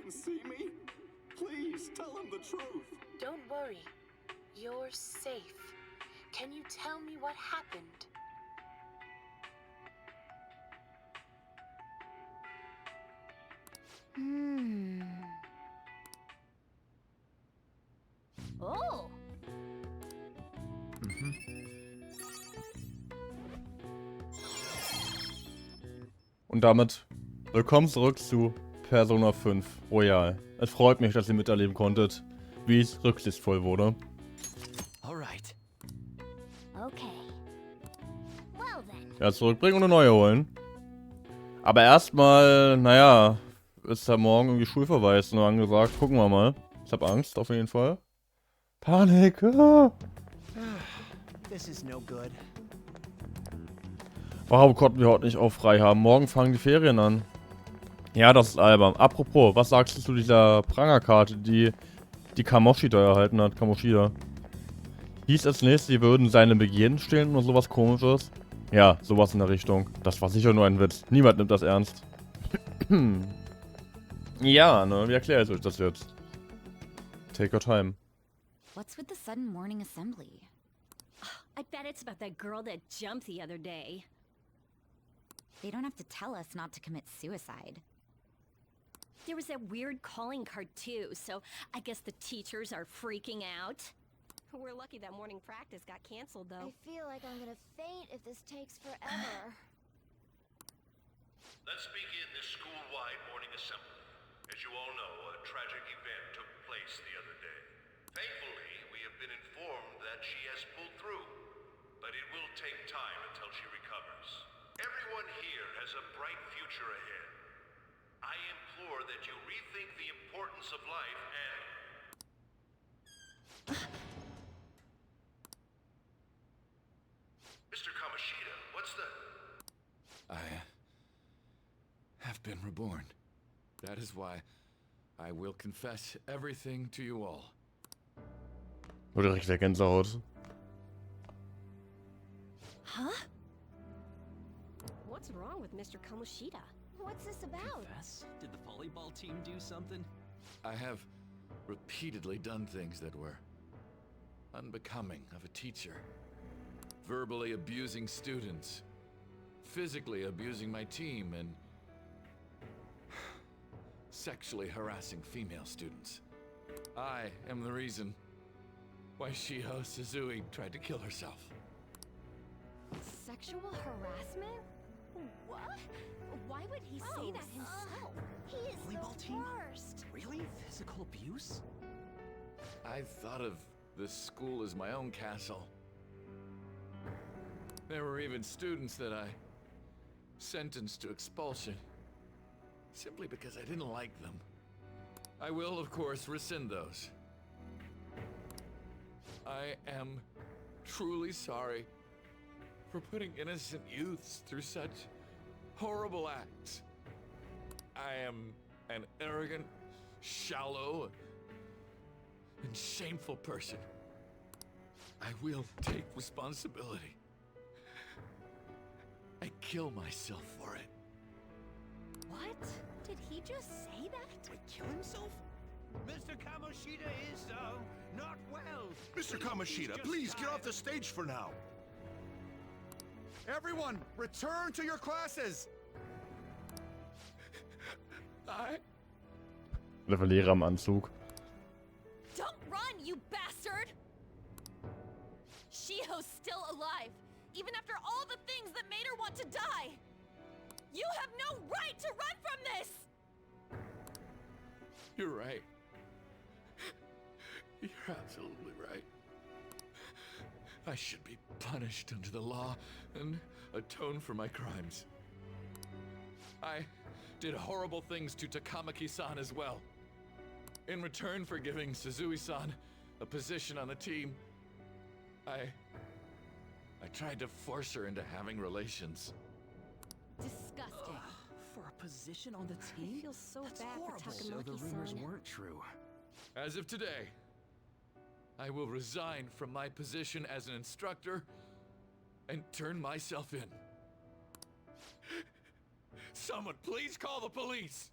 didn't see me? Please tell him the truth. Don't worry. You're safe. Can you tell me what happened? Oh. Und damit willkommen zurück zu Persona 5 Royal. Es freut mich, dass ihr miterleben konntet, wie es rücksichtsvoll wurde. Alright. Okay. Well then. Ja, zurückbringen und eine neue holen. Aber erstmal, naja, ist da morgen irgendwie Schulverweis nur angesagt. Gucken wir mal. Ich hab Angst auf jeden Fall. Panik! Ah. This is no good. Warum konnten wir heute nicht auch frei haben? Morgen fangen die Ferien an. Ja, das ist albern. Apropos, was sagst du zu dieser Prangerkarte, die Kamoshida erhalten hat? Kamoshida. Hieß als nächstes, sie würden seine Begierden stehlen oder sowas Komisches? Ja, sowas in der Richtung. Das war sicher nur ein Witz. Niemand nimmt das ernst. Ja, ne? Wie erkläre ich euch das jetzt? Take your time. What's with the sudden morning assembly? I bet it's about that girl that jumped the other day. They don't have to tell us not to commit suicide. There was that weird calling card too, so I guess the teachers are freaking out. We're lucky that morning practice got canceled though. I feel like I'm gonna faint if this takes forever. Let's begin this school-wide morning assembly. As you all know, a tragic event took place the other day. Thankfully, we have been informed that she has pulled through, but it will take time until she recovers. Everyone here has a bright future ahead. I implore that you rethink the importance of life and... Mr. Kamoshida, what's the... I have been reborn. That is why I will confess everything to you all. Wurde richtig Gänsehaut. Huh? What's wrong with Mr. Kamoshida? What's this about? Confess? Did the volleyball team do something? I have repeatedly done things that were unbecoming of a teacher. Verbally abusing students, physically abusing my team, and sexually harassing female students. I am the reason why Shiho Suzui tried to kill herself. Sexual harassment? What? Why would he say that himself? He is Volleyball the team? worst. Really? Physical abuse? I thought of this school as my own castle. There were even students that I sentenced to expulsion, simply because I didn't like them. I will, of course, rescind those. I am truly sorry for putting innocent youths through such horrible acts. I am an arrogant, shallow, and shameful person. I will take responsibility. I kill myself for it. What? Did he just say that? Wait, kill himself? Mr. Kamoshida is, not well. Mr. Kamoshida, please get off the stage for now. Everyone, return to your classes! Der Verlierer am Anzug. Don't run, you bastard! Shiho's still alive, even after all the things that made her want to die. You have no right to run from this! You're right. You're absolutely right. I should be punished under the law and atone for my crimes. I did horrible things to Takamaki-san as well. In return for giving Suzui-san a position on the team, I tried to force her into having relations. Disgusting. For a position on the team? I feel so That's bad horrible. for So the rumors Takamaki-san. weren't true. As of today, I will resign from my position as an instructor and turn myself in. Someone please call the police!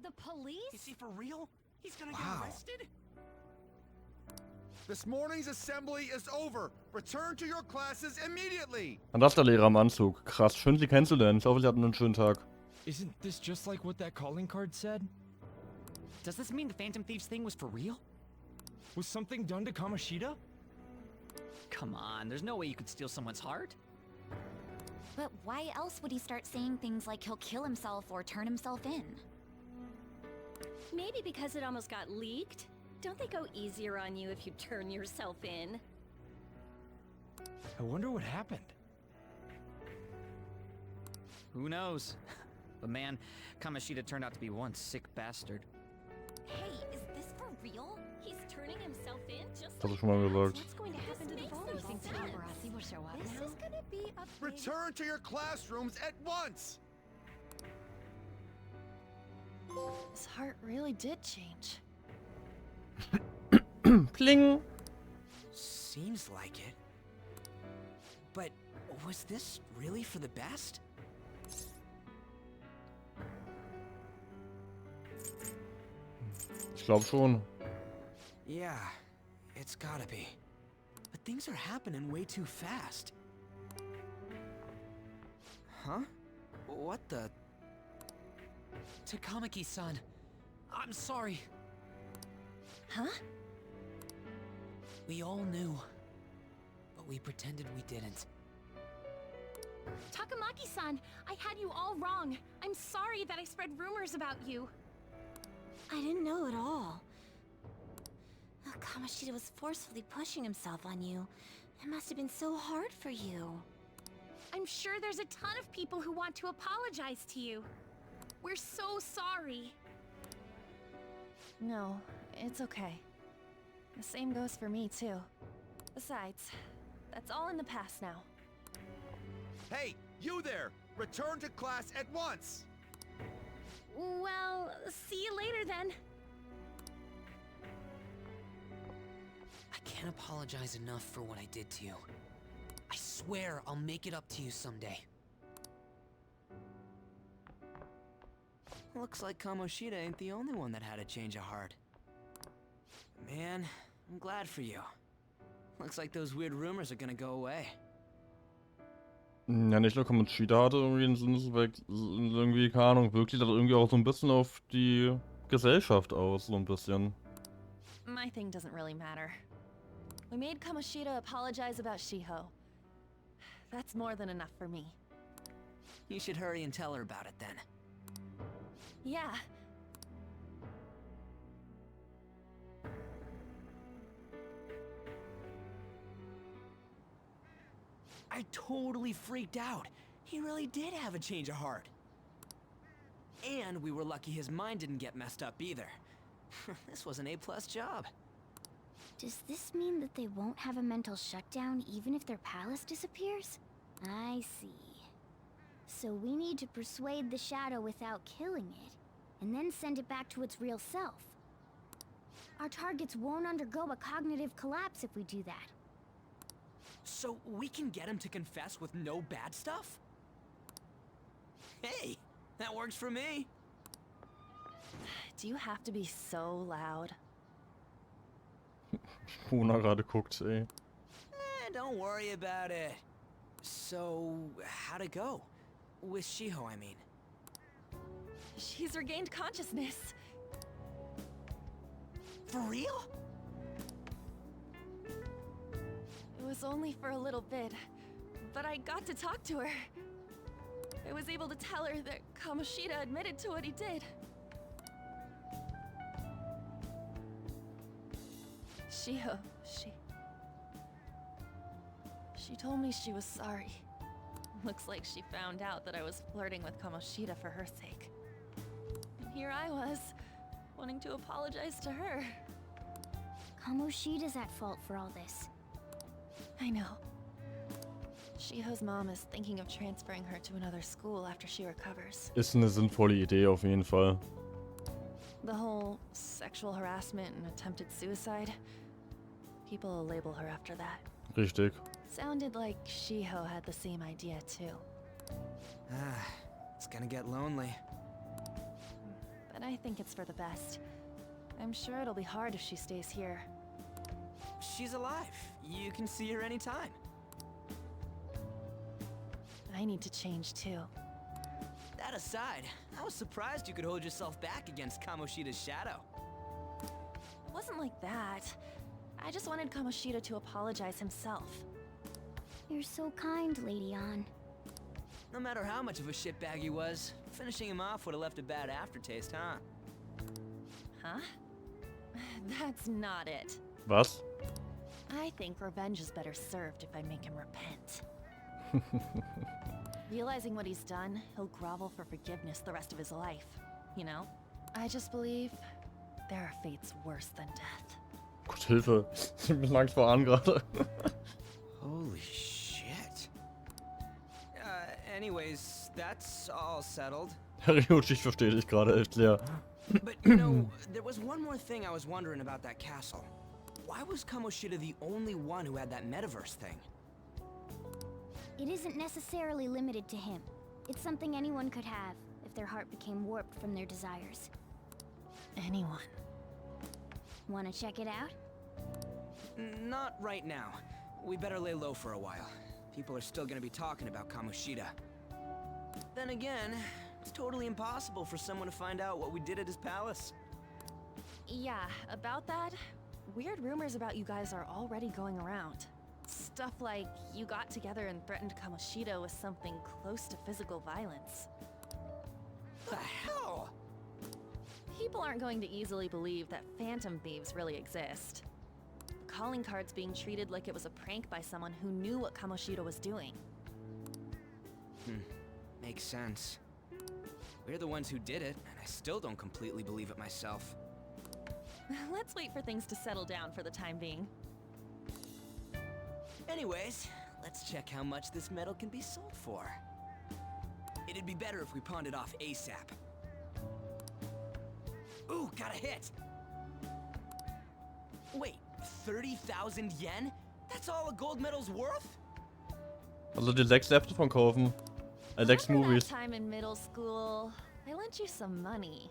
The police? Is he for real? He's gonna Wow. get arrested? This morning's assembly is over. Return to your classes immediately. Und das ist der Lehrer im Anzug. Krass, schön Sie kennenzulernen. Ich hoffe, Sie hatten einen schönen Tag. Isn't this just like what that calling card said? Does this mean the Phantom Thieves thing was for real? Was something done to Kamoshida? Come on, there's no way you could steal someone's heart. But why else would he start saying things like he'll kill himself or turn himself in? Maybe because it almost got leaked. Don't they go easier on you if you turn yourself in? I wonder what happened. Who knows? But man, Kamoshida turned out to be one sick bastard. Hey, is this for real? He's turning himself in just Das hab like ich schon mal that? gesagt. What's going to happen to the makes vault? no You think sense. paparazzi will show up This now? is gonna be a big... Return to your classrooms at once. His heart really did change. Pling! Seems like it. But was this really for the best? Ich glaube schon. Yeah, it's gotta be. But things are happening way too fast. Huh? What the? Takamaki-san, I'm sorry. Huh? We all knew, but we pretended we didn't. Takamaki-san, I had you all wrong. I'm sorry that I spread rumors about you. I didn't know at all. Oh, Kamoshida was forcefully pushing himself on you. It must have been so hard for you. I'm sure there's a ton of people who want to apologize to you. We're so sorry. No, it's okay. The same goes for me, too. Besides, that's all in the past now. Hey, you there! Return to class at once. Well, see you later then. I can't apologize enough for what I did to you. I swear I'll make it up to you someday. Looks like Kamoshida ain't the only one that had a change of heart. Man, I'm glad for you. Looks like those weird rumors are gonna go away. Ja, nicht nur Kamoshida hatte irgendwie einen Sinneswechsel, irgendwie, keine Ahnung, wirkt sich das irgendwie auch so ein bisschen auf die Gesellschaft aus, so ein bisschen. My thing doesn't really matter. We made Kamoshida apologize about Shiho. That's more than enough for me. You should hurry and tell her about it then. Yeah. I totally freaked out. He really did have a change of heart. And we were lucky his mind didn't get messed up either. This was an A+ job. Does this mean that they won't have a mental shutdown even if their palace disappears? I see. So we need to persuade the shadow without killing it, and then send it back to its real self. Our targets won't undergo a cognitive collapse if we do that. So we can get him to confess with no bad stuff? Hey, that works for me. Do you have to be so loud? Puna gerade guckt, ey. Don't worry about it. So, how'd it go? With Shiho, I mean. She's regained consciousness. For real? It was only for a little bit, but I got to talk to her. I was able to tell her that Kamoshida admitted to what he did. Shiho, she told me she was sorry. Looks like she found out that I was flirting with Kamoshida for her sake. And here I was, wanting to apologize to her. Kamoshida's at fault for all this. I know. Shiho's mom is thinking of transferring her to another school after she recovers. Ist eine sinnvolle Idee auf jeden Fall. The whole sexual harassment and attempted suicide, people will label her after that. Richtig. Sounded like Shiho had the same idea too. It's gonna get lonely. but I think it's for the best. I'm sure it'll be hard if she stays here. She's alive. You can see her anytime. I need to change too. That aside, I was surprised you could hold yourself back against Kamoshida's shadow. It wasn't like that. I just wanted Kamoshida to apologize himself. You're so kind, Lady Ann. No matter how much of a shitbag he was, finishing him off would have left a bad aftertaste, huh? Huh? That's not it. Was? I think revenge is better served if I make him repent. Realizing what he's done, he'll grovel for forgiveness the rest of his life. You know? I just believe there are fates worse than death. Gott, Hilfe. Ich bin Angst vor Ahn gerade. Holy shit. Anyways, that's all settled. Ryuji, ich verstehe dich gerade echt leer. But, you know, there was one more thing I was wondering about that castle. Why was Kamoshida the only one who had that metaverse thing? It isn't necessarily limited to him. It's something anyone could have if their heart became warped from their desires. Anyone. Wanna check it out? Not right now. We better lay low for a while. People are still gonna be talking about Kamoshida. Then again, it's totally impossible for someone to find out what we did at his palace. Yeah, about that, weird rumors about you guys are already going around. Stuff like you got together and threatened Kamoshida with something close to physical violence. The hell? People aren't going to easily believe that phantom thieves really exist. The calling card's being treated like it was a prank by someone who knew what Kamoshida was doing. Makes sense. We're the ones who did it, and I still don't completely believe it myself. Let's wait for things to settle down for the time being. Anyways, let's check how much this metal can be sold for. It'd be better if we pawned it off ASAP. Ooh, got a hit! Wait, 30,000 yen? That's all a gold medal's worth? Also die 6 Hefte von kaufen. 6 Remember Movies. that time in middle school, I lent you some money.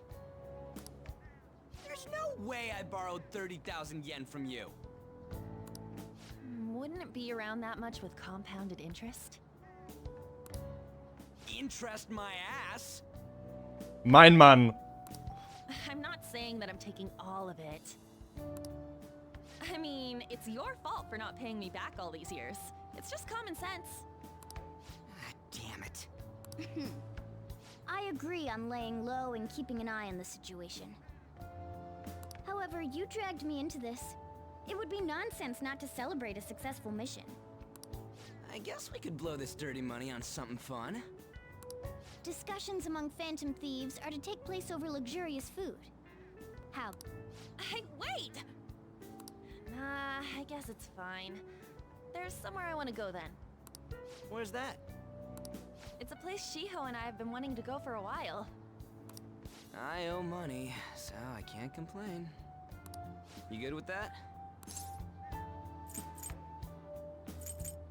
There's no way I borrowed 30,000 yen from you. Wouldn't it be around that much with compounded interest? Interest my ass? Mein Mann. I'm not saying that I'm taking all of it. I mean, it's your fault for not paying me back all these years. It's just common sense. Ah, damn it. I agree on laying low and keeping an eye on the situation. However, you dragged me into this. It would be nonsense not to celebrate a successful mission. I guess we could blow this dirty money on something fun. Discussions among phantom thieves are to take place over luxurious food. How? Hey, wait! Nah, I guess it's fine. There's somewhere I want to go then. Where's that? It's a place Shiho and I have been wanting to go for a while. I owe money, so I can't complain. You good with that?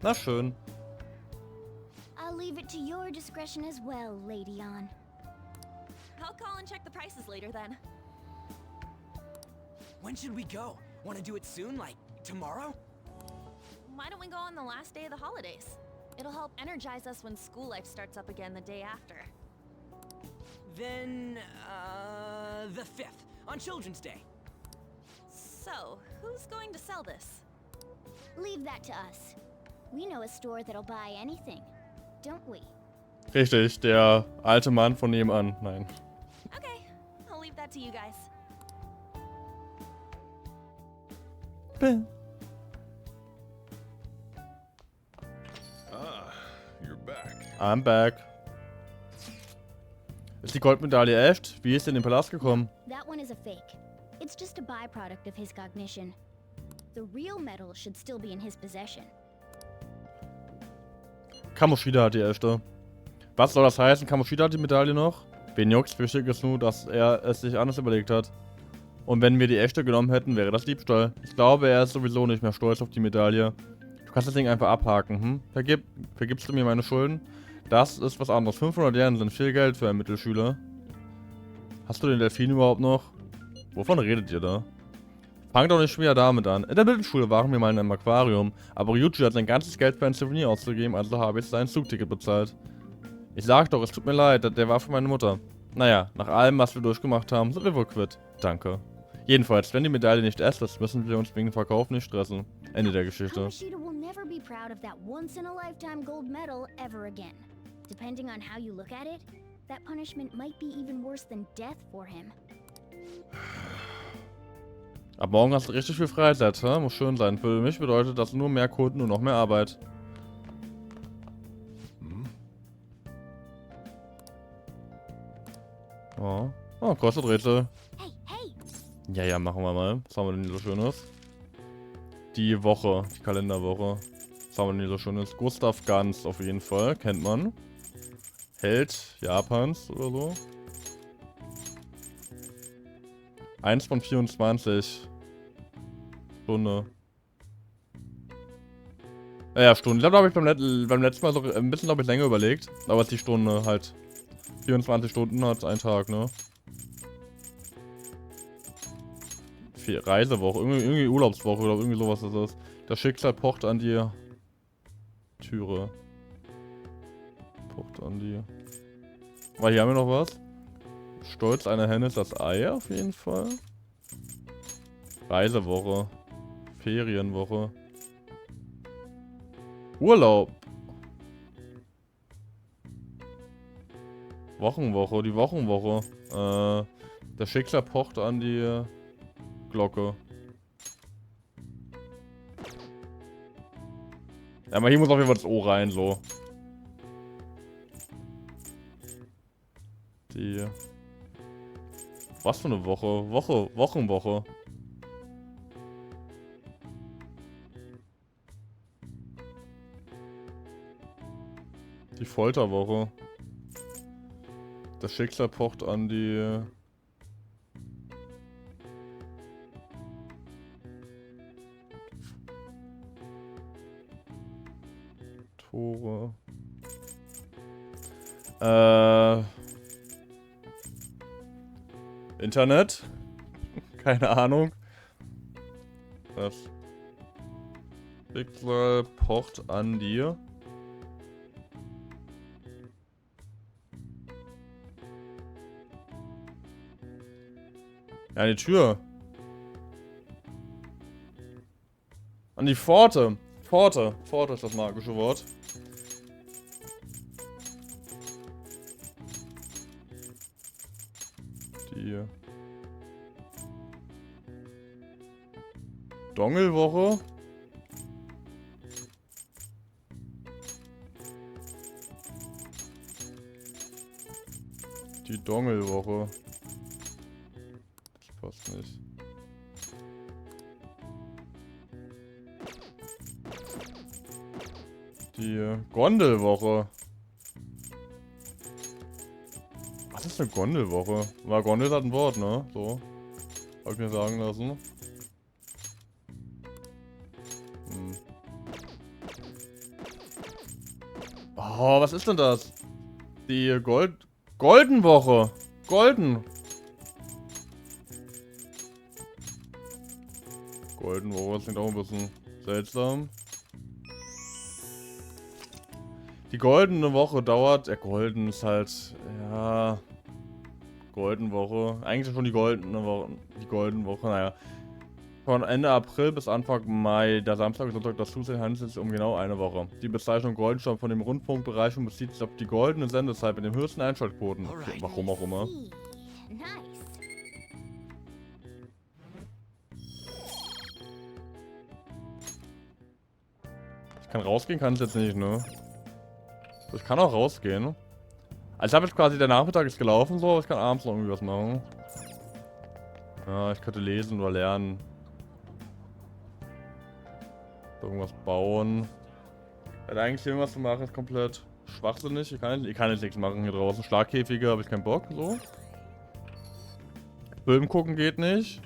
Na schön. I'll leave it to your discretion as well, Lady Ann. I'll call and check the prices later then. When should we go? Want to do it soon, like tomorrow? Why don't we go on the last day of the holidays? It'll help energize us when school life starts up again the day after. Then, the 5th, on Children's Day. So, who's going to sell this? Leave that to us. We know a store that'll buy anything, don't we? Richtig, der alte Mann von nebenan. Nein. Okay, I'll leave that to you guys. Bäh. Ah, you're back. I'm back. Ist die Goldmedaille echt? Wie ist denn in den Palast gekommen? That one is a fake. It's just a byproduct of his cognition. The real medal should still be in his possession. Kamoshida hat die echte. Was soll das heißen? Kamoshida hat die Medaille noch? Wen juckt's? Wichtig ist nur, dass er es sich anders überlegt hat. Und wenn wir die echte genommen hätten, wäre das Diebstahl. Ich glaube, er ist sowieso nicht mehr stolz auf die Medaille. Du kannst das Ding einfach abhaken, Vergibst du mir meine Schulden? Das ist was anderes. 500 Yen sind viel Geld für einen Mittelschüler. Hast du den Delfin überhaupt noch? Wovon redet ihr da? Fangt doch nicht schon wieder damit an. In der Mittelschule waren wir mal in einem Aquarium, aber Ryuji hat sein ganzes Geld für ein Souvenir auszugeben, also habe ich sein Zugticket bezahlt. Ich sag doch, es tut mir leid, der war für meine Mutter. Naja, nach allem, was wir durchgemacht haben, sind wir wohl quitt. Danke. Jedenfalls, wenn die Medaille nicht echt ist, müssen wir uns wegen dem Verkauf nicht stressen. Ende der Geschichte. Kamoshida will never be proud of that once-in-a-lifetime gold medal ever again. Depending on how you look at it, that punishment might be even worse than death for him. Ab morgen hast du richtig viel Freizeit, hä? Muss schön sein. Für mich bedeutet das nur mehr Kunden und noch mehr Arbeit. Oh. Oh, kostet Rätsel. Hey, hey! Ja, machen wir mal. Was haben wir denn hier so Schönes? Die Woche, die Kalenderwoche. Was haben wir denn hier so Schönes? Gustav Ganz auf jeden Fall, kennt man. Held Japans oder so. 1 von 24. Stunde. Ja, Stunde. Ich glaube, ich beim letzten Mal so ein bisschen, glaube ich, länger überlegt. Aber es ist die Stunde halt. 24 Stunden hat ein Tag, ne? Reisewoche, irgendwie Urlaubswoche oder irgendwie sowas ist das. Das Schicksal pocht an die Türe. Pocht an die. Aber hier haben wir noch was. Stolz einer Henne ist das Ei auf jeden Fall. Reisewoche. Ferienwoche. Urlaub. Wochenwoche, die Wochenwoche. Der Schicksal pocht an die Glocke. Ja, aber hier muss auf jeden Fall das O rein, so. Die. Was für eine Woche? Wochenwoche. Die Folterwoche. Das Schicksal pocht an die... Tore. Internet? Keine Ahnung. Das Schicksal pocht an dir. Ja, die Tür. An die Pforte. Pforte. Pforte ist das magische Wort. Die Dongelwoche. Die Dongelwoche. Das passt nicht. Die Gondelwoche. Was ist eine Gondelwoche? War Gondel hat ein Wort, ne? So. Hab ich mir sagen lassen. Oh, was ist denn das? Die Goldenwoche. Goldenwoche, das klingt auch ein bisschen seltsam. Die goldene Woche dauert, golden ist halt, ja, Goldenwoche, eigentlich schon die goldene Woche, naja. Von Ende April bis Anfang Mai, der Samstag und Sonntag das Zusehen handelt es sich um genau eine Woche. Die Bezeichnung Golden stammt von dem Rundfunkbereich und bezieht sich auf die goldene Sendezeit mit den höchsten Einschaltquoten. Warum auch immer. Ich kann rausgehen, kann ich jetzt nicht, ne? Ich kann auch rausgehen. Also ich habe jetzt quasi, der Nachmittag ist gelaufen so, aber ich kann abends noch irgendwie was machen. Ja, ich könnte lesen oder lernen. Irgendwas bauen. Eigentlich irgendwas zu machen ist komplett schwachsinnig. Ich kann jetzt nichts machen hier draußen. Schlagkäfige habe ich keinen Bock, so. Film gucken geht nicht.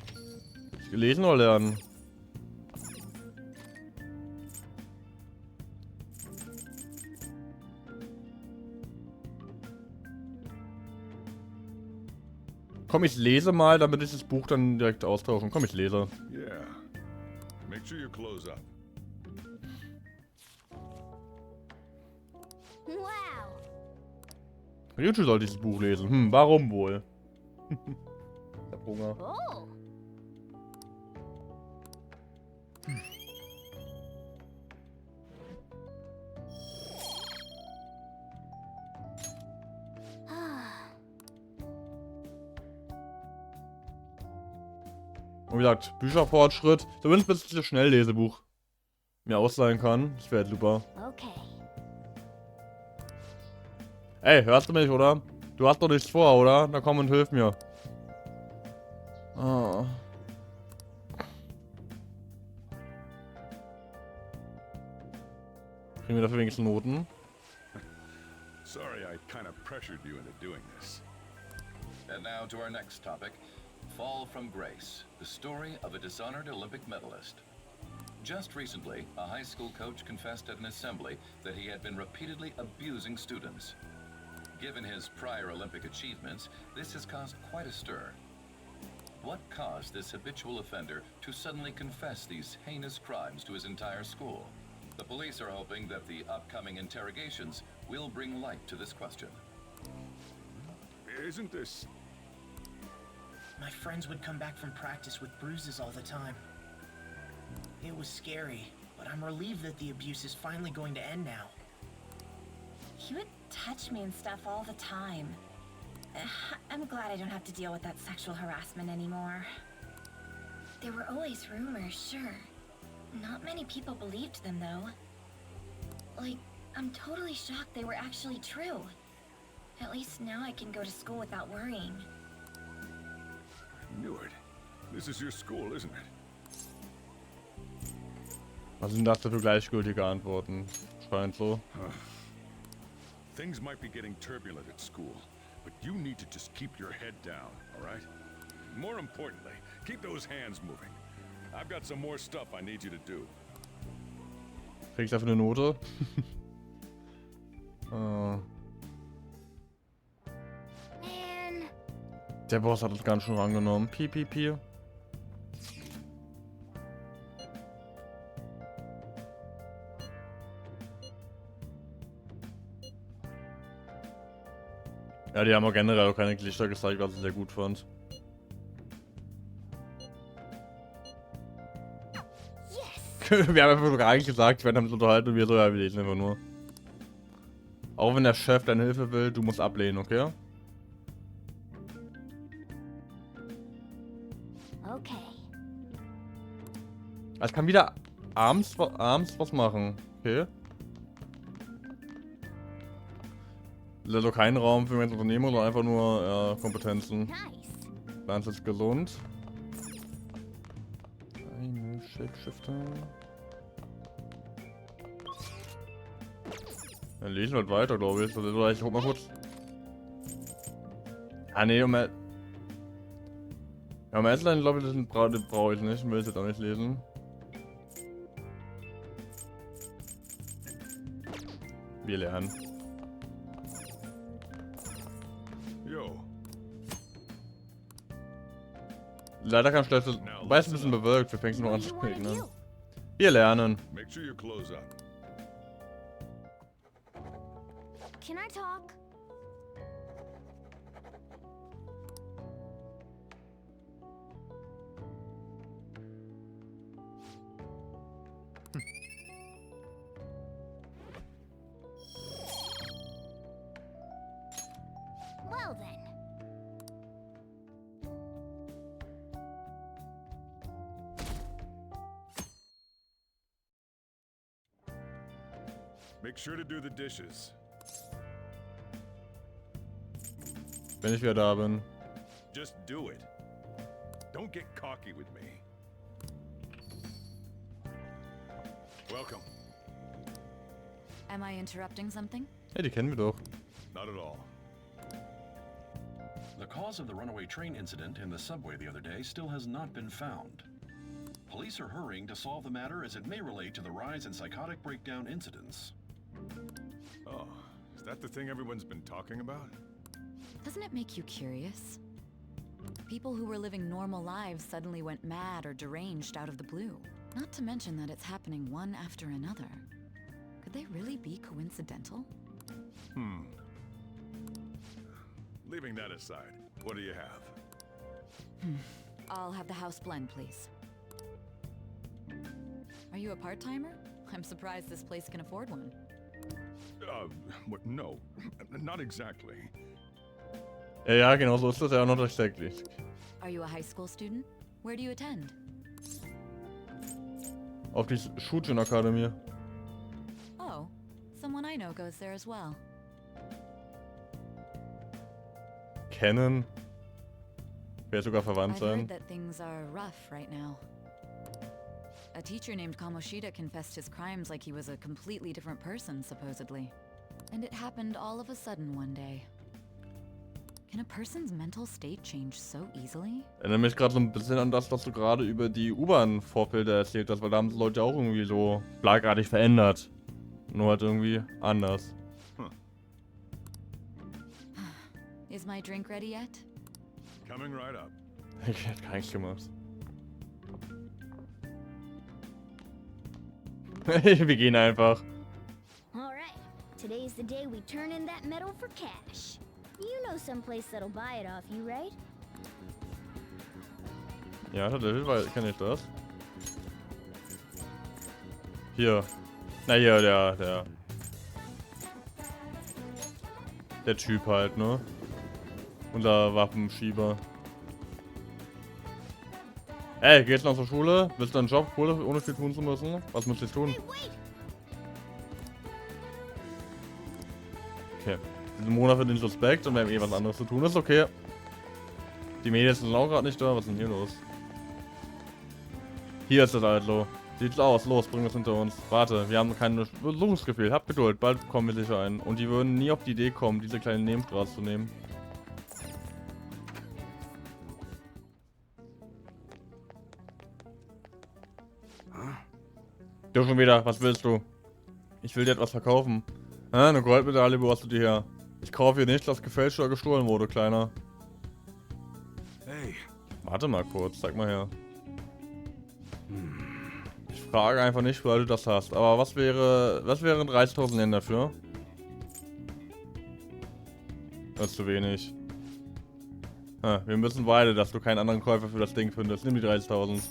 Lesen oder lernen. Komm, ich lese mal, damit ich das Buch dann direkt austauschen. Komm, ich lese. Yeah. Make sure you close up. Wow. Ryuji sollte dieses Buch lesen. Warum wohl? Ich hab Hunger. Oh. Und wie gesagt, Bücherfortschritt. Zumindest bis ich das Schnelllesebuch mir ausleihen kann. Das wäre super. Okay. Ey, hörst du mich, oder? Du hast doch nichts vor, oder? Na komm und hilf mir. Oh. Kriegen wir dafür wenigstens Noten? Sorry, I kind of pressured you into doing this. And now to our next topic. Fall from Grace, the story of a dishonored Olympic medalist. Just recently, a high school coach confessed at an assembly that he had been repeatedly abusing students. Given his prior Olympic achievements, this has caused quite a stir. What caused this habitual offender to suddenly confess these heinous crimes to his entire school? The police are hoping that the upcoming interrogations will bring light to this question. Isn't this... My friends would come back from practice with bruises all the time. It was scary, but I'm relieved that the abuse is finally going to end now. He would touch me and stuff all the time. I'm glad I don't have to deal with that sexual harassment anymore. There were always rumors, sure. Not many people believed them, though. Like, I'm totally shocked they were actually true. At least now I can go to school without worrying. Newark, this is your school, isn't it? Was sind das für gleichgültige Antworten? Scheint so. Things might be getting turbulent at school, but you need to just keep your head down, all right? More importantly, keep those hands moving. I've got some more stuff I need you to do. Krieg ich dafür eine Note? Oh. Man. Der Boss hat das ganz schön angenommen. Pi. Ja, die haben auch generell auch keine Gesichter gezeigt, was ich sehr gut fand. Yes. Wir haben einfach sogar eigentlich gesagt, wir haben uns unterhalten und wir so, ja, wir lesen einfach nur. Auch wenn der Chef deine Hilfe will, du musst ablehnen, okay? Okay. Ich kann wieder abends was machen, okay? Also kein Raum für mein Unternehmen, sondern einfach nur Kompetenzen. Nice. Lance ist gesund. Eine Shapeshifter. Dann lesen wir halt weiter, glaube ich. Also, ich guck mal kurz. Ah, nee, um Erzlein, glaube ich, das brauche ich nicht. Ich will es jetzt auch nicht lesen. Wir lernen. Yo. Leider kein schlechtes. Wobei es ein bisschen bewölkt. Wir fängt noch an zu regnen. Wir lernen. Make sure you close up. Can I talk? Well then. Make sure to do the dishes. Wenn ich wieder da bin. Just do it. Don't get cocky with me. Welcome. Am I interrupting something? Hey, die kennen wir doch. Not at all. The cause of the runaway train incident in the subway the other day still has not been found. Police are hurrying to solve the matter as it may relate to the rise in psychotic breakdown incidents. Oh, is that the thing everyone's been talking about? Doesn't it make you curious? People who were living normal lives suddenly went mad or deranged out of the blue. Not to mention that it's happening one after another. Could they really be coincidental? Leaving that aside, what do you have? I'll have the house blend, please. Are you a part-timer? I'm surprised this place can afford one. No, not exactly. Ja, genau so ist das ja auch noch tatsächlich. Are you a high school student? Where do you attend? Auf die Shujin-Akademie. Oh, someone I know goes there as well. Kennen. Wer sogar verwandt I've sein. heard that things are rough right now. A teacher named Kamoshida confessed his crimes like he was a completely different person, supposedly. And it happened all of a sudden one day. Can a person's mental state change so easily? Erinnert mich gerade so ein bisschen an das, was du gerade über die U-Bahn-Vorbilder erzählt hast, weil da haben die Leute auch irgendwie so schlagartig verändert. Nur halt irgendwie anders. Is my drink ready yet? Coming right up. Ich hätte gar nichts gemacht. Wir gehen einfach. Alright, today's the day we turn in that metal for cash. You know someplace that'll buy it off you, right? Ja, tatsächlich, weil kenne ich das. Hier. Na hier, der Typ halt, ne? Unser Waffenschieber. Ey, geht's noch zur Schule? Willst du einen Job, ohne viel tun zu müssen? Was müsst ihr tun? Okay. Diesen Monat für den Suspekt und wir haben eh was anderes zu tun. Ist okay. Die Mädels sind auch gerade nicht da. Was ist denn hier los? Hier ist das also. Sieht's aus. Los, bring das hinter uns. Warte, wir haben kein Suchungsgefühl. Habt Geduld, bald kommen wir sicher ein. Und die würden nie auf die Idee kommen, diese kleine Nebenstraße zu nehmen. Du schon wieder, was willst du? Ich will dir etwas verkaufen. Eine Goldmedaille, wo hast du die her? Ich kaufe hier nichts, das gefälscht oder gestohlen wurde, Kleiner. Hey. Warte mal kurz, zeig mal her. Ich frage einfach nicht, weil du das hast. Aber was wären 30.000 Yen dafür? Das ist zu wenig. Wir müssen beide, dass du keinen anderen Käufer für das Ding findest. Nimm die 30.000.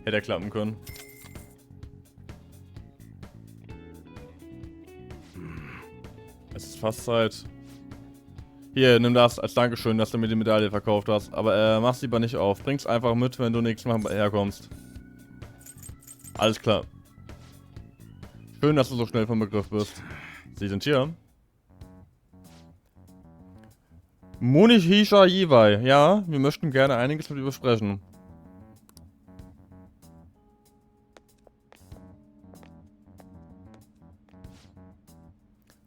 Hätte er klappen können. Es ist fast Zeit. Hier, nimm das als Dankeschön, dass du mir die Medaille verkauft hast. Aber mach's lieber nicht auf. Bring's einfach mit, wenn du nächstes Mal herkommst. Alles klar. Schön, dass du so schnell vom Begriff bist. Sie sind hier. Munihisha Iwai. Ja, wir möchten gerne einiges mit dir besprechen.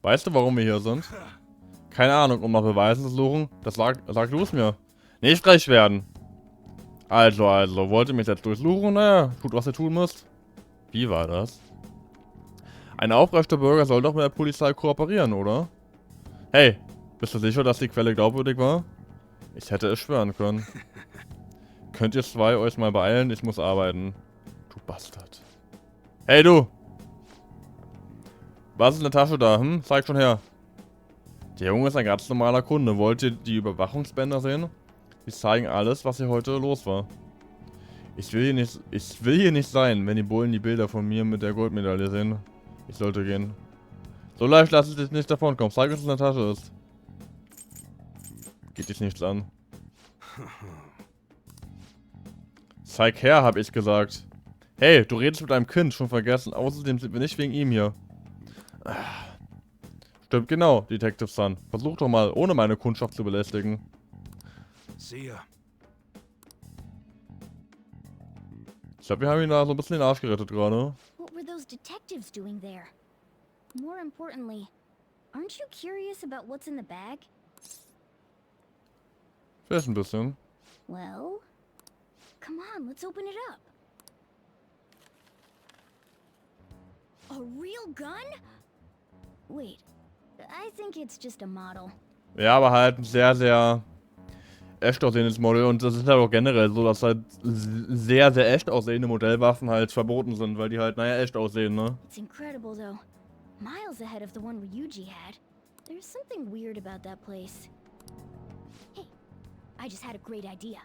Weißt du, warum wir hier sind? Keine Ahnung, um nach Beweisen zu suchen. Das sag du es mir. Nicht frech werden. Also, wollt ihr mich jetzt durchsuchen? Naja, tut, was ihr tun müsst. Wie war das? Ein aufrechter Bürger soll doch mit der Polizei kooperieren, oder? Hey, bist du sicher, dass die Quelle glaubwürdig war? Ich hätte es schwören können. Könnt ihr zwei euch mal beeilen? Ich muss arbeiten. Du Bastard. Hey, du! Was ist in der Tasche da? Zeig schon her. Der Junge ist ein ganz normaler Kunde. Wollt ihr die Überwachungsbänder sehen? Die zeigen alles, was hier heute los war. Ich will hier nicht sein, wenn die Bullen die Bilder von mir mit der Goldmedaille sehen. Ich sollte gehen. So leicht lasse ich dich nicht davonkommen. Zeig, was in der Tasche ist. Geht dich nichts an. Zeig her, hab ich gesagt. Hey, du redest mit einem Kind, schon vergessen. Außerdem sind wir nicht wegen ihm hier. Stimmt genau, Detective Sun. Versuch doch mal, ohne meine Kundschaft zu belästigen. See ya. Ich glaube, wir haben ihn da so ein bisschen den Arsch gerettet gerade. What were those detectives doing there? More importantly, aren't you curious about what's in the bag? Vielleicht ein bisschen. Well, come on, let's open it up. A real gun? Wait, I think it's just a model. Ja, aber halt ein sehr, sehr echt aussehendes Model und das ist halt auch generell so, dass halt sehr, sehr echt aussehende Modellwaffen halt verboten sind, weil die halt, naja, echt aussehen, ne? It's incredible though. Miles ahead of the one Ryuji had. There's something weird about that place. Hey, I just had a great idea.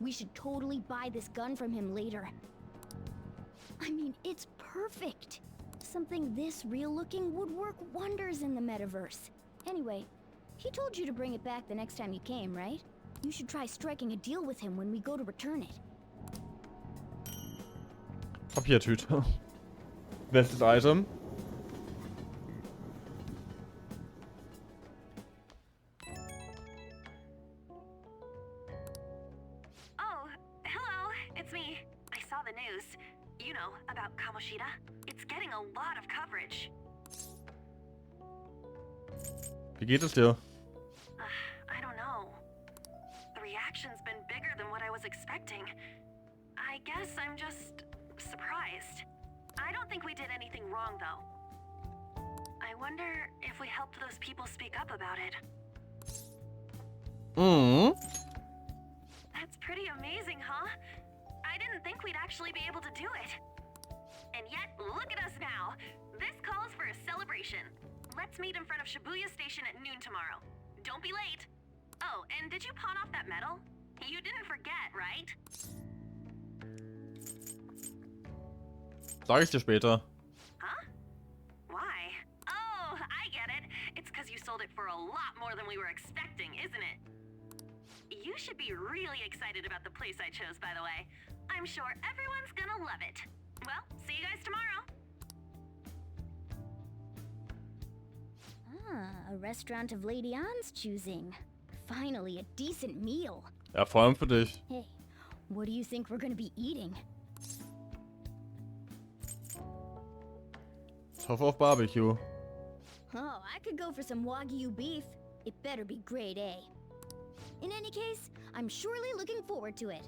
We should totally buy this gun from him later. I mean, it's perfect. Something this real looking would work wonders in the metaverse. Anyway, he told you to bring it back the next time you came, right? You should try striking a deal with him when we go to return it. Papiertüte. Bestes Item. Oh, hello, it's me. I saw the news. You know, about Kamoshida. It's getting a lot of coverage. Wie geht es dir? I don't know. The reaction's been bigger than what I was expecting. I guess I'm just surprised. I don't think we did anything wrong, though. I wonder if we helped those people speak up about it. That's pretty amazing, huh? I didn't think we'd actually be able to do it. And yet, look at us now. This calls for a celebration. Let's meet in front of Shibuya Station at noon tomorrow. Don't be late. Oh, and did you pawn off that medal? You didn't forget, right? Sag ich dir später. Huh? Why? Oh, I get it. It's because you sold it for a lot more than we were expecting, isn't it? You should be really excited about the place I chose, by the way. I'm sure everyone's gonna love it. Well, see you guys tomorrow. Ah, a restaurant of Lady Ann's choosing. Finally, a decent meal. Ja, vor allem für dich. Hey, what do you think we're gonna be eating? Ich hoffe auf Barbecue. Oh, I could go for some Wagyu beef. It better be grade A. In any case, I'm surely looking forward to it.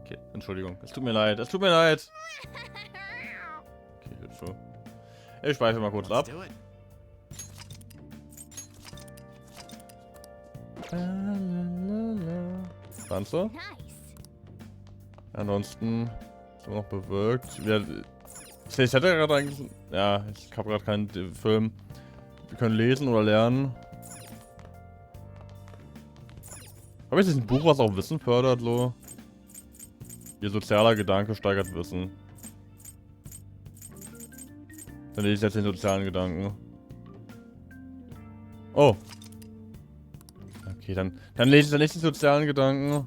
Okay, Entschuldigung. Es tut mir leid. Es tut mir leid. Okay, Hilfe. Ich speichere mal kurz ab. Pflanze. Ansonsten ist noch bewirkt. Ich hätte gerade eigentlich... Ja, ich habe gerade keinen Film. Wir können lesen oder lernen. Habe ich jetzt ein Buch, was auch Wissen fördert, so? Ihr sozialer Gedanke steigert Wissen. Dann lese ich jetzt den sozialen Gedanken. Oh. Okay, dann lese ich dann nicht den sozialen Gedanken.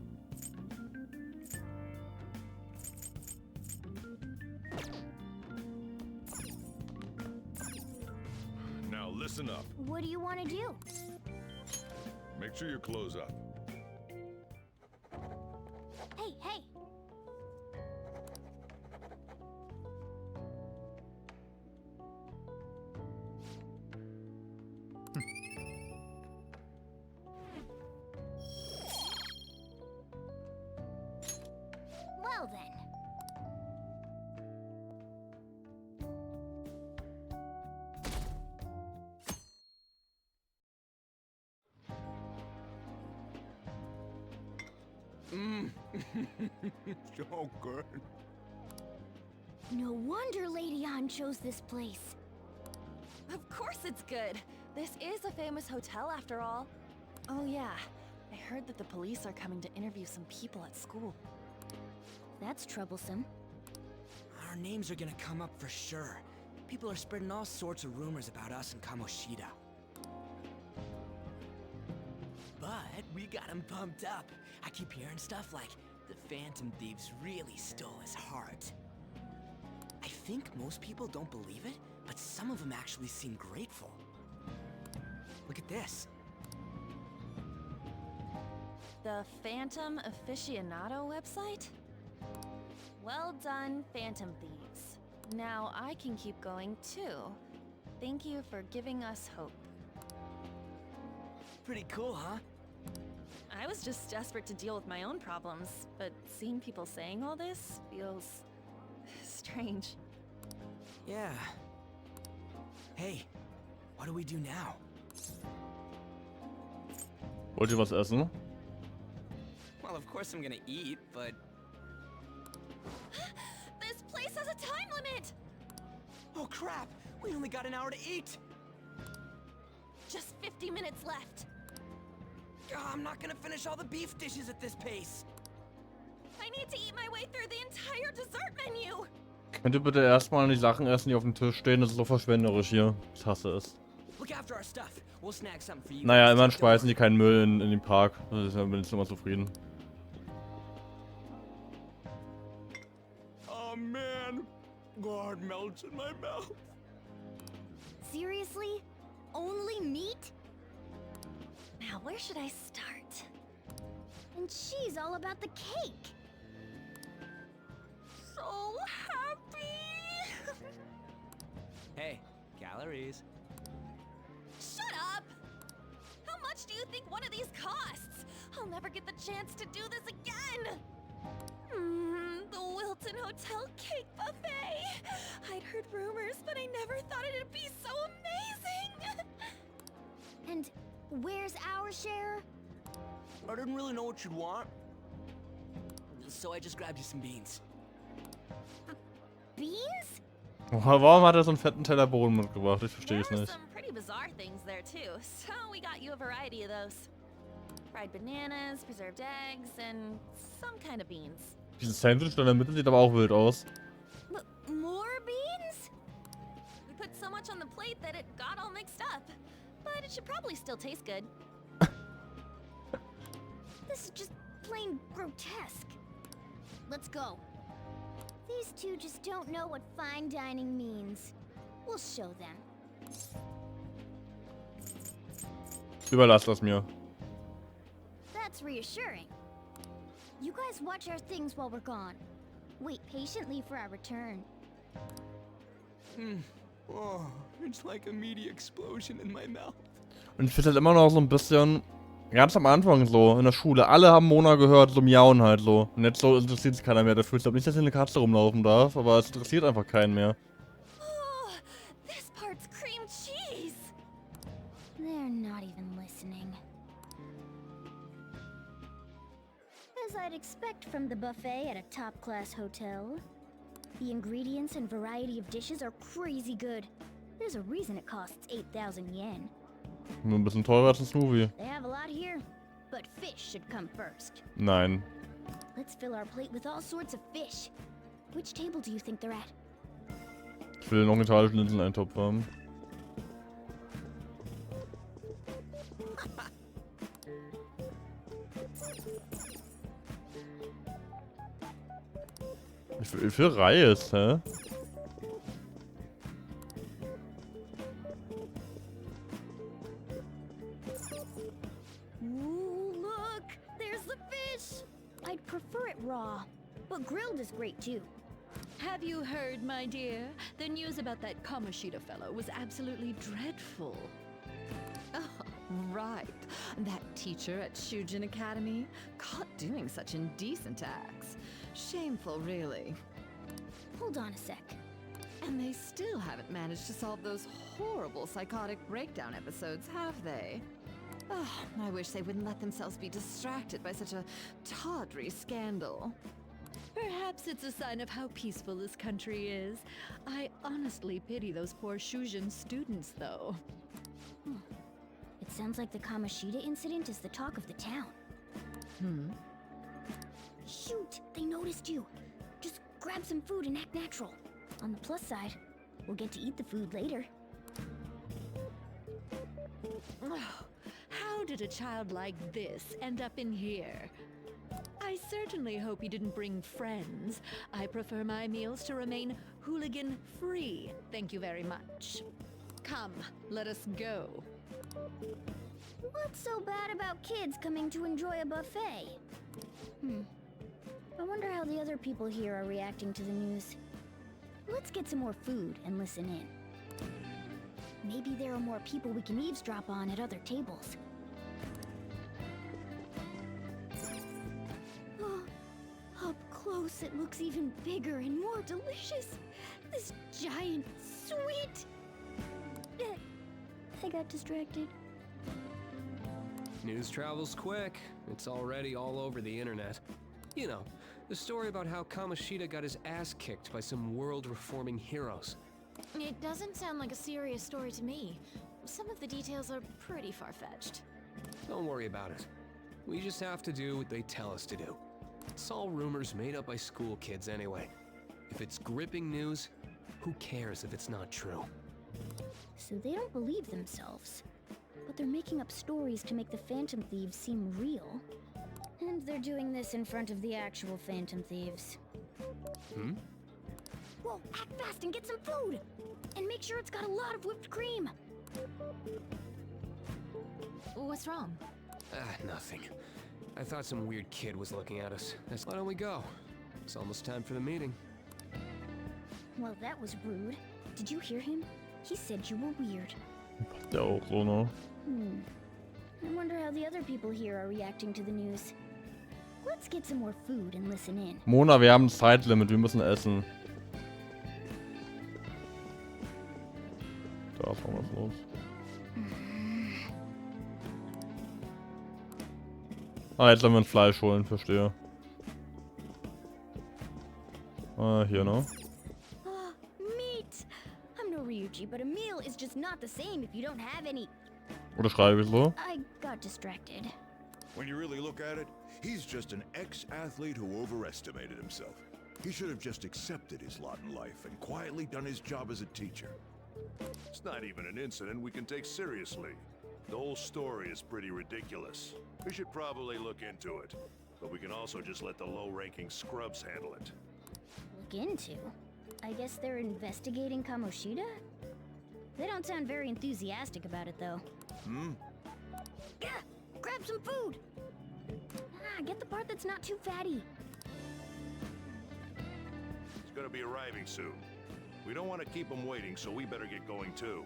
Now listen up. What do you want to do? Make sure your clothes up. Hey, hey! Well then. So good. No wonder Lady Ann chose this place. Of course it's good. This is a famous hotel after all. Oh yeah, I heard that the police are coming to interview some people at school. That's troublesome. Our names are gonna come up for sure. People are spreading all sorts of rumors about us and Kamoshida. But we got him pumped up. I keep hearing stuff like the Phantomdiebes really stole his heart. I think most people don't believe it, but some of them actually seem grateful. Look at this. The Phantom Aficionado website? Well done, Phantom Thieves. Now I can keep going too. Thank you for giving us hope. Pretty cool, huh? I was just desperate to deal with my own problems, but seeing people saying all this feels strange. Yeah. Hey, What do we do now? Wollt ihr was essen? Well, of course I'm gonna eat, but... This place has a time limit! Oh crap! We only got an hour to eat! Just 50 minutes left. I'm not gonna finish all the beef dishes at this pace. I need to eat my way through the entire dessert menu. Könnt ihr bitte erstmal die Sachen essen, die auf dem Tisch stehen? Das ist so verschwenderisch hier. Ich hasse es. Look after our stuff. We'll snag something for you. Naja, immerhin schmeißen die keinen Müll in den Park. Da bin ich immer zufrieden. Oh man, God melts in my mouth. Seriously? Only meat? Now, where should I start? And she's all about the cake. So happy! Hey, calories. Shut up! How much do you think one of these costs? I'll never get the chance to do this again! The Wilton Hotel Cake Buffet! I'd heard rumors, but I never thought it'd be so amazing! And where's our share? I didn't really know what you'd want, so I just grabbed you some beans. Beans? Warum hat er so einen fetten Teller Bohnen mitgebracht? Ich verstehe es There were nicht. some pretty bizarre things there too, so we got you a variety of those. Fried bananas, preserved eggs, and some kind of beans. Dieses Sandwich in der Mitte sieht aber auch wild aus. More beans? We put so much on the plate that it got all mixed up, but it should probably still taste good. This is just plain grotesque. Let's go. These two just don't know what fine dining means. We'll show them. Überlass das mir. That's reassuring. You guys watch our things while we're gone. Wait patiently for our return. Oh, it's like a meaty explosion in my mouth. Und ich finde halt immer noch so ein bisschen, ganz am Anfang so, in der Schule, alle haben Mona gehört, so miauen halt so. Und jetzt so interessiert sich keiner mehr dafür. Ich glaube nicht, dass hier eine Katze rumlaufen darf, aber es interessiert einfach keinen mehr. Oh, this part's cream cheese! They're not even listening. As I'd expect from the buffet at a top-class hotel. The ingredients and variety of dishes are crazy good. There's a reason it costs 8,000 yen. Nur ein bisschen teurer als ein Smoothie. They have a lot here, but fish should come first. Nein. Let's fill our plate with all sorts of fish. Which table do you think they're at? Ich will noch einen italischen Linseneintopf haben. Wie viel Reis, hä? Ooh, look! There's the fish! I'd prefer it raw, but grilled is great too. Have you heard, my dear? The news about that Kamoshida fellow was absolutely dreadful. Oh, right. That teacher at Shujin Academy, caught doing such indecent acts. Shameful, really. Hold on a sec. And they still haven't managed to solve those horrible psychotic breakdown episodes, have they? Oh, I wish they wouldn't let themselves be distracted by such a tawdry scandal. Perhaps it's a sign of how peaceful this country is. I honestly pity those poor Shujin students, though. It sounds like the Kamoshida incident is the talk of the town. Shoot! They noticed you! Just grab some food and act natural. On the plus side, we'll get to eat the food later. Oh, how did a child like this end up in here? I certainly hope he didn't bring friends. I prefer my meals to remain hooligan-free. Thank you very much. Come, let us go. What's so bad about kids coming to enjoy a buffet? I wonder how the other people here are reacting to the news. Let's get some more food and listen in. Maybe there are more people we can eavesdrop on at other tables. Oh, up close it looks even bigger and more delicious. This giant, sweet... I got distracted. News travels quick. It's already all over the internet. You know, the story about how Kamoshida got his ass kicked by some world-reforming heroes. It doesn't sound like a serious story to me. Some of the details are pretty far-fetched. Don't worry about it. We just have to do what they tell us to do. It's all rumors made up by school kids anyway. If it's gripping news, who cares if it's not true? So they don't believe themselves. But they're making up stories to make the Phantom Thieves seem real. And they're doing this in front of the actual Phantom Thieves. Hmm? Whoa, act fast and get some food! And make sure it's got a lot of whipped cream! What's wrong? Nothing. I thought some weird kid was looking at us. Why don't we go? It's almost time for the meeting. Well, that was rude. Did you hear him? He said you were weird. Der auch so, ne? I wonder how the other people here are reacting to the news. Let's get some more food and listen in. Mona, wir haben ein Zeitlimit, wir müssen essen. Da ist noch was los. Ah, jetzt sollen wir ein Fleisch holen, verstehe. Ah, hier, ne? Meat! I'm no Ryuji, but a meal is just not the same if you don't have any. Oder schreibe ich so? I got distracted. When you really look at it, he's just an ex-athlete who overestimated himself. He should have just accepted his lot in life and quietly done his job as a teacher. It's not even an incident we can take seriously. The whole story is pretty ridiculous. We should probably look into it, but we can also just let the low-ranking scrubs handle it. Look into? I guess they're investigating Kamoshida? They don't sound very enthusiastic about it, though. Yeah, grab some food! Get the part that's not too fatty. He's gonna be arriving soon. We don't want to keep him waiting, so we better get going too.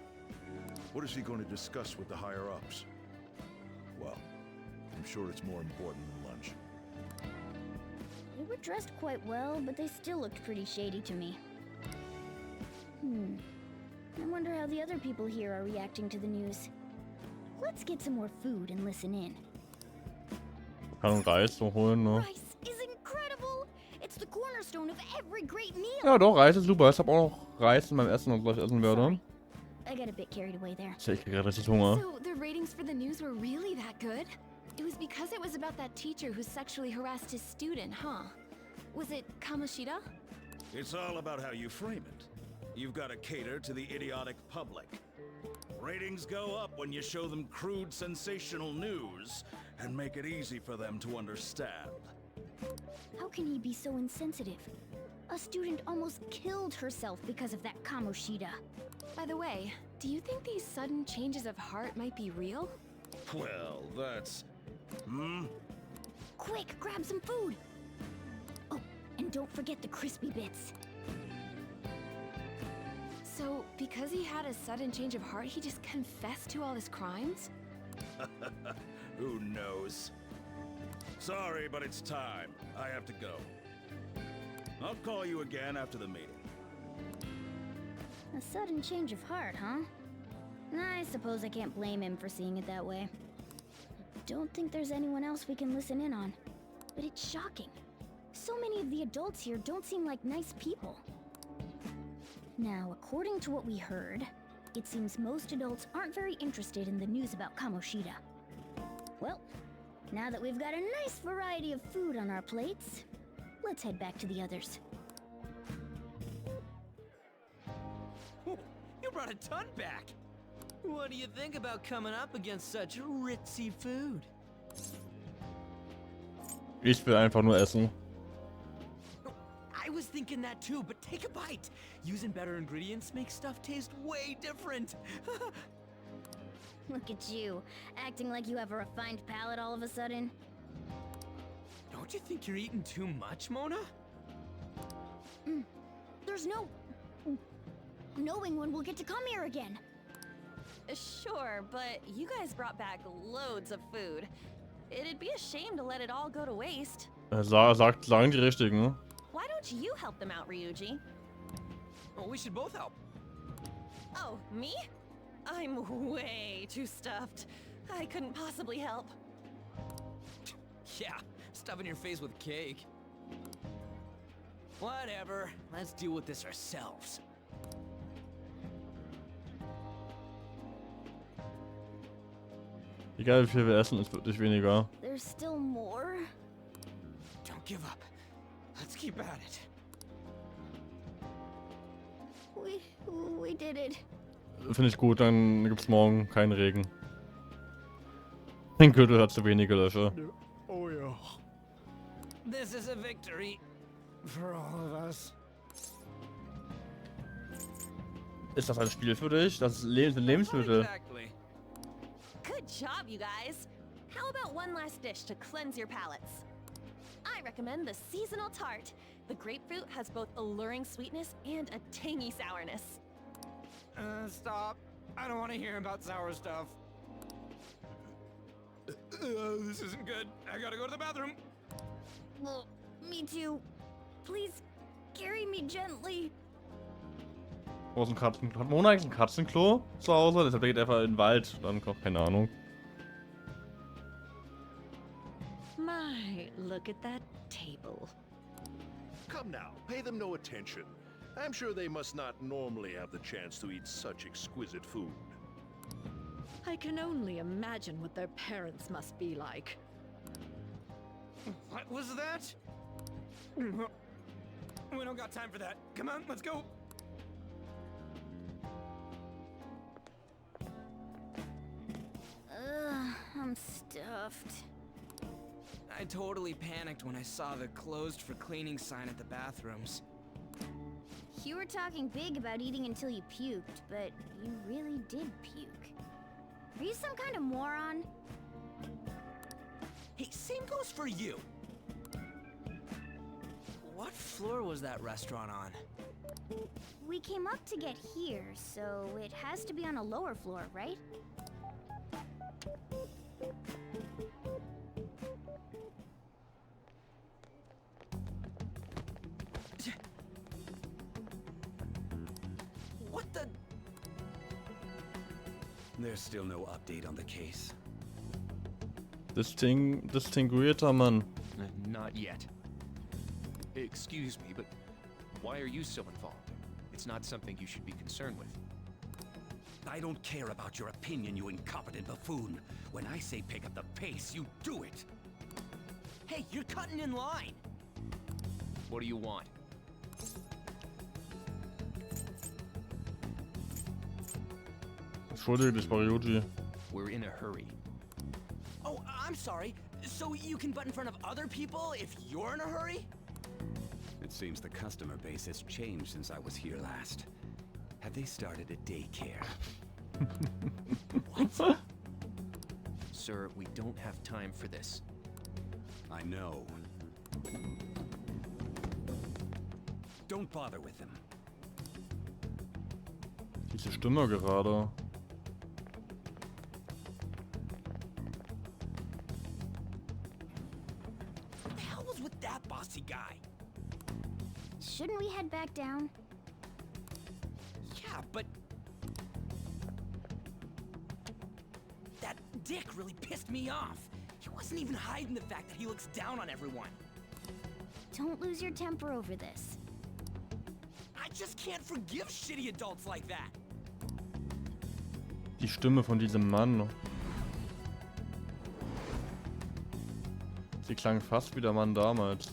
What is he going to discuss with the higher-ups? Well, I'm sure it's more important than lunch. They were dressed quite well, but they still looked pretty shady to me. I wonder how the other people here are reacting to the news. Let's get some more food and listen in. Kann Reis so holen, ne? Rice is incredible! It's the cornerstone of every great meal! Ja, doch, Reis ist super. Ich habe auch noch Reis in meinem Essen, und gleich essen werde. I got a bit carried away there. Ich krieg gerade richtig Hunger. So, the ratings for the news were really that good? It was because it was about that teacher who sexually harassed his student, huh? Was it Kamoshida? It's all about how you frame it. You've got to cater to the idiotic public. Ratings go up when you show them crude, sensational news and make it easy for them to understand. How can he be so insensitive? A student almost killed herself because of that Kamoshida. By the way, do you think these sudden changes of heart might be real? Well, that's... Quick, grab some food! Oh, and don't forget the crispy bits. So, because he had a sudden change of heart, he just confessed to all his crimes? Who knows? Sorry, but it's time. I have to go. I'll call you again after the meeting. A sudden change of heart, huh? I suppose I can't blame him for seeing it that way. Don't think there's anyone else we can listen in on. But it's shocking. So many of the adults here don't seem like nice people. Now, according to what we heard, it seems most adults aren't very interested in the news about Kamoshida. Well, now that we've got a nice variety of food on our plates, let's head back to the others. You brought a ton back! What do you think about coming up against such ritzy food? Ich will einfach nur essen. I was thinking that too, but take a bite. Using better ingredients makes stuff taste way different. Look at you, acting like you have a refined palate all of a sudden. Don't you think you're eating too much, Mona? There's no... knowing when we'll get to come here again. Sure, but you guys brought back loads of food. It'd be a shame to let it all go to waste. Sagen die Richtigen, ne? Why don't you help them out, Ryuji? Oh, we should both help. Oh, me? I'm way too stuffed. I couldn't possibly help. Yeah, stuffing your face with cake. Whatever, let's deal with this ourselves. Egal wie viel wir essen, es wird nicht weniger. There's still more? Don't give up. Let's keep at it. We did it. Finde ich gut, dann gibt's morgen keinen Regen. Mein Gürtel hat zu wenige Löcher. Oh yeah. This is a victory for all of us. Ist das ein Spiel für dich? Das sind Lebensmittel. Exactly. Good job, you guys. How about one last dish to cleanse your palates? I recommend the seasonal tart. The grapefruit has both alluring sweetness and a tangy sourness. Stop. I don't want to hear about sour stuff. This isn't good. I gotta go to the bathroom. Well, me too. Please carry me gently. Wo ist ein Katzenklo? Hat Mona eigentlich ein Katzenklo zu Hause? Deshalb geht er einfach in den Wald. Dann kommt keine Ahnung. My, look at that table. Come now, pay them no attention. I'm sure they must not normally have the chance to eat such exquisite food. I can only imagine what their parents must be like. What was that? We don't got time for that. Come on, let's go. I'm stuffed. I totally panicked when I saw the closed for cleaning sign at the bathrooms. You were talking big about eating until you puked, but you really did puke. Are you some kind of moron? Hey, same goes for you. What floor was that restaurant on? We came up to get here, so it has to be on a lower floor, right? What the? There's still no update on the case. Distinguierter Mann. Not yet. Excuse me, but why are you so involved? It's not something you should be concerned with. I don't care about your opinion, you incompetent buffoon. When I say pick up the pace, you do it. Hey, you're cutting in line. What do you want? Entschuldige dich, Mariucci. We're in a hurry. Oh, I'm sorry. So you can butt in front of other people if you're in a hurry? It seems the customer base has changed since I was here last. Have they started a daycare? What? Sir, we don't have time for this. I know. Don't bother with them. Diese Stimme gerade. What the hell was with that bossy guy? Shouldn't we head back down? Yeah, but... that dick really pissed me off. He wasn't even hiding the fact that he looks down on everyone. Don't lose your temper over this. I just can't forgive shitty adults like that. Die Stimme von diesem Mann. Sie klang fast wie der Mann damals.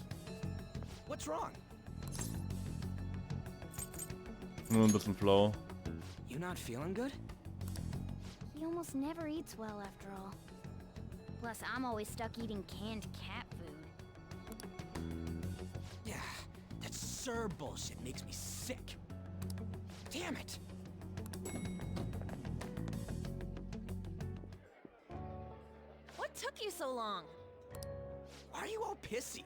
What's wrong? Nur ein bisschen flau. You not feeling good? He almost never eats well after all. Plus, I'm always stuck eating canned cat food. Yeah, that Sir bullshit makes me sick. Damn it! What took you so long? Why are you all pissy?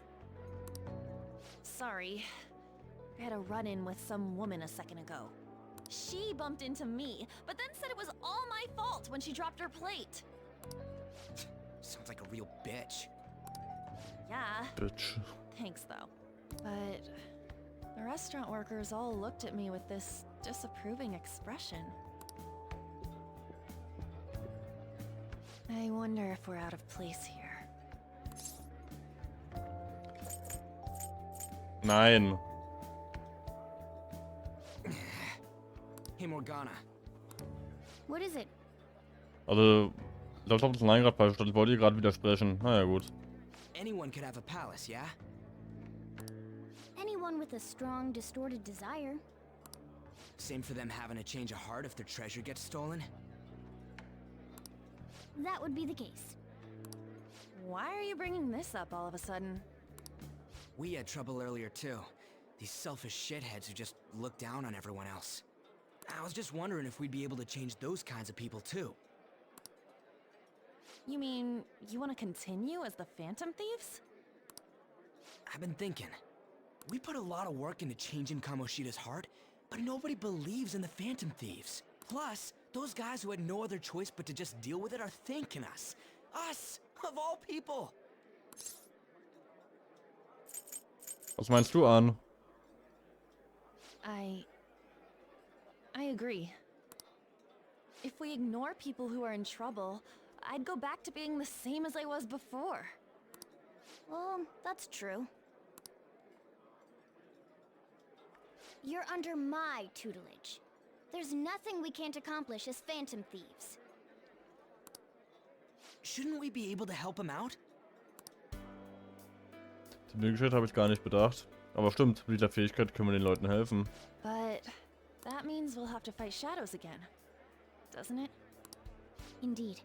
Sorry. I had a run-in with some woman a second ago. She bumped into me, but then said it was all my fault when she dropped her plate. Sounds like a real bitch. Yeah. Bitch. Thanks, though. But the restaurant workers all looked at me with this disapproving expression. I wonder if we're out of place here. Nein. Hey, Morgana. What is it? Also, ich glaube, das ist Nein gerade falsch. Ich wollte ihr gerade widersprechen. Naja, gut. Anyone could have a palace, yeah? Anyone with a strong, distorted desire. Same for them having a change of heart if their treasure gets stolen? That would be the case. Why are you bringing this up all of a sudden? We had trouble earlier too. These selfish shitheads who just look down on everyone else. I was just wondering if we'd be able to change those kinds of people too. You mean, you want to continue as the Phantom Thieves? I've been thinking. We put a lot of work into changing Kamoshida's heart, but nobody believes in the Phantom Thieves. Plus, those guys who had no other choice but to just deal with it are thanking us. Us, of all people. Was meinst du, An? I agree. If we ignore people who are in trouble, I'd go back to being the same as I was before. Well, that's true. You're under my tutelage. There's nothing we can't accomplish as Phantom Thieves. Shouldn't we be able to help him out? Die Möglichkeit habe ich gar nicht bedacht. Aber stimmt, mit dieser Fähigkeit können wir den Leuten helfen. But that means we'll have to fight shadows again, doesn't it? Indeed.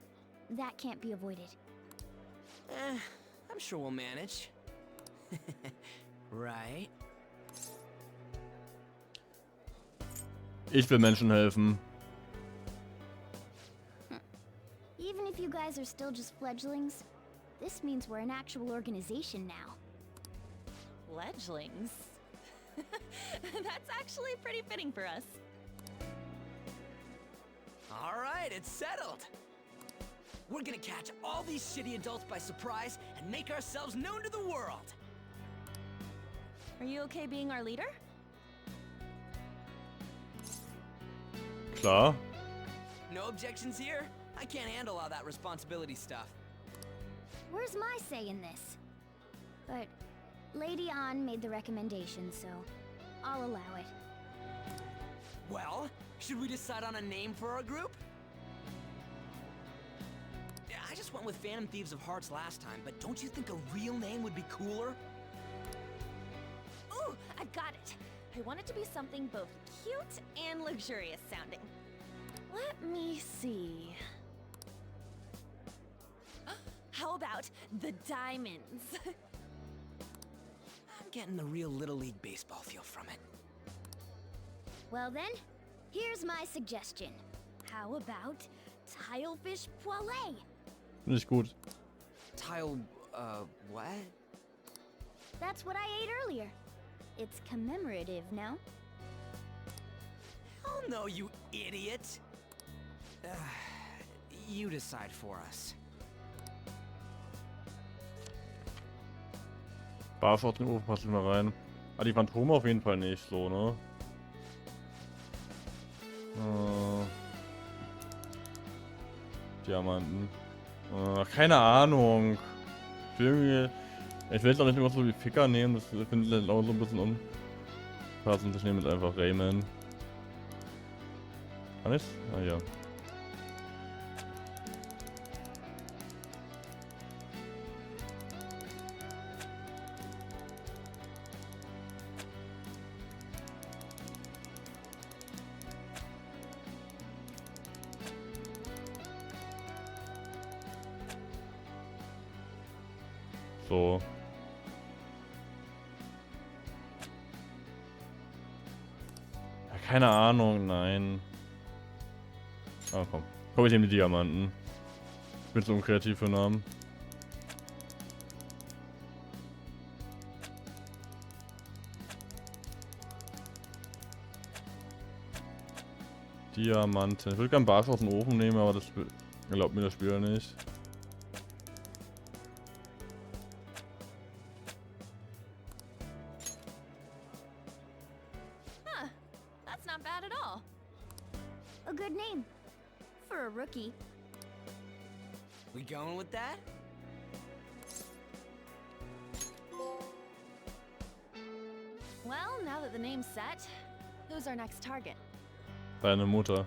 That can't be avoided. I'm sure we'll manage. Right? Ich will Menschen helfen. Even if you guys are still just fledglings, this means we're an actual organization now. Fledglings? That's actually pretty fitting for us. Alright, it's settled. We're gonna catch all these shitty adults by surprise and make ourselves known to the world. Are you okay being our leader? Klar. No objections here? I can't handle all that responsibility stuff. Where's my say in this? But Lady An made the recommendation, so I'll allow it. Well, should we decide on a name for our group? I just went with Phantom Thieves of Hearts last time, but don't you think a real name would be cooler? Ooh, I've got it. I want it to be something both cute and luxurious sounding. Let me see. How about the Diamonds? I'm getting the real Little League Baseball feel from it. Well then, here's my suggestion. How about Tilefish Poêlée? Finde ich gut. Tile, what? That's what I ate earlier. It's commemorative, no? Oh no, you idiot! You decide for us. Barschott in den Ofen passt mal rein. Ah, die Phantome auf jeden Fall nicht so, ne? Diamanten. Keine Ahnung. Ich will jetzt auch nicht irgendwas so wie Ficker nehmen, das finde ich auch so ein bisschen unpassend. Ich nehme jetzt einfach Rayman. Kann ich's? Ah ja. So. Ja, keine Ahnung, nein. Ah, komm. Komm, ich nehme die Diamanten. Ich bin so unkreativ für Namen. Diamanten. Ich würde gerne Barsch aus dem Ofen nehmen, aber das erlaubt mir das Spiel nicht. That's not bad at all. A good name. For a rookie. We Going with that? Well, now that the name's set, who's our next target? Deine Mutter.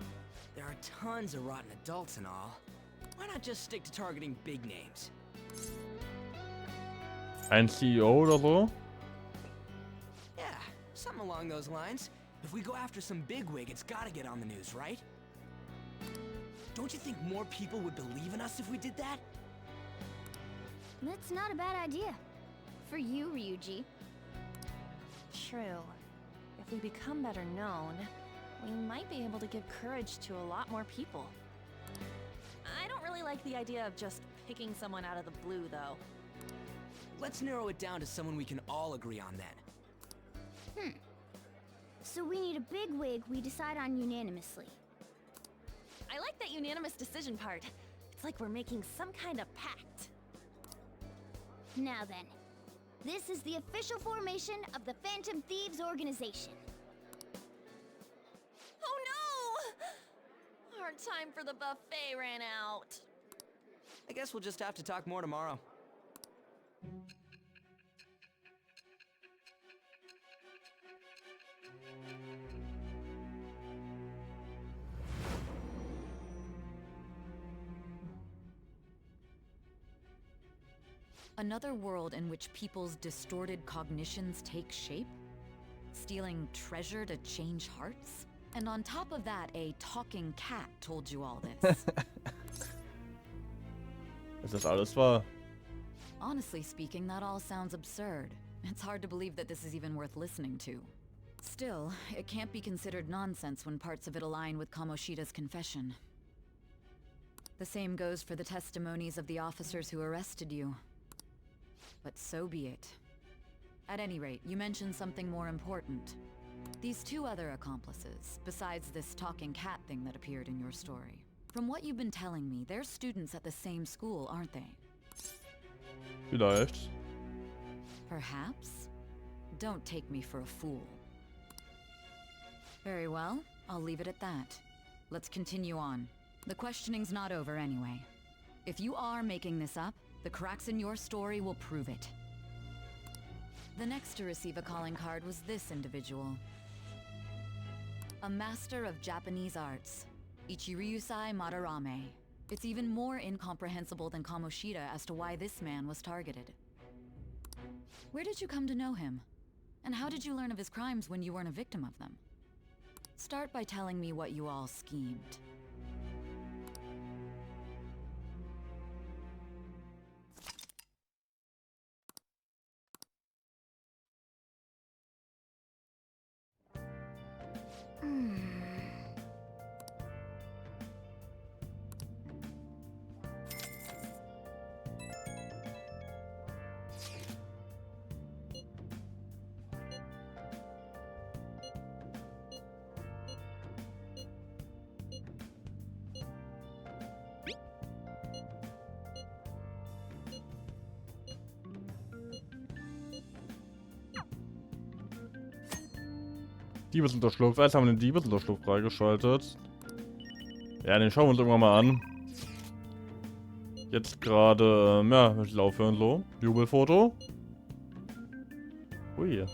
There are tons of rotten adults and all. Why not just stick to targeting big names? Ein CEO oder so? Yeah, something along those lines. If we go after some bigwig, it's gotta get on the news, right? Don't you think more people would believe in us if we did that? That's not a bad idea. For you, Ryuji. True. If we become better known, we might be able to give courage to a lot more people. I don't really like the idea of just picking someone out of the blue, though. Let's narrow it down to someone we can all agree on then. So we need a bigwig we decide on unanimously. I like that unanimous decision part. It's like we're making some kind of pact. Now then, this is the official formation of the Phantom Thieves organization. Oh no! Our time for the buffet ran out. I guess we'll just have to talk more tomorrow. Another world in which people's distorted cognitions take shape? Stealing treasure to change hearts? And on top of that, a talking cat told you all this. Ist das alles wahr? Honestly speaking, that all sounds absurd. It's hard to believe that this is even worth listening to. Still, it can't be considered nonsense when parts of it align with Kamoshida's confession. The same goes for the testimonies of the officers who arrested you. But so be it. At any rate, you mentioned something more important. These two other accomplices, besides this talking cat thing that appeared in your story. From what you've been telling me, they're students at the same school, aren't they? Vielleicht. Perhaps? Don't take me for a fool. Very well, I'll leave it at that. Let's continue on. The questioning's not over anyway. If you are making this up, the cracks in your story will prove it. The next to receive a calling card was this individual. A master of Japanese arts, Ichiryusai Madarame. It's even more incomprehensible than Kamoshida as to why this man was targeted. Where did you come to know him? And how did you learn of his crimes when you weren't a victim of them? Start by telling me what you all schemed. Diebesunterschlupf. Erst haben wir den Diebesunterschlupf freigeschaltet. Ja, den schauen wir uns irgendwann mal an. Jetzt gerade, ja, möchte ich aufhören so. Jubelfoto. Ui.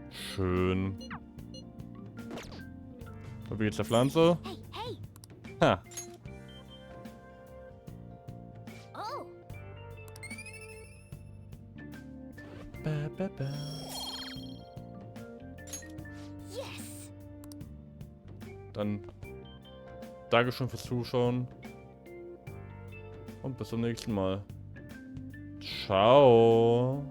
Schön. So, wie geht's der Pflanze? Hey, hey! Ha. Oh! Ba, ba, ba. Yes! Dann Dankeschön fürs Zuschauen. Und bis zum nächsten Mal. Ciao.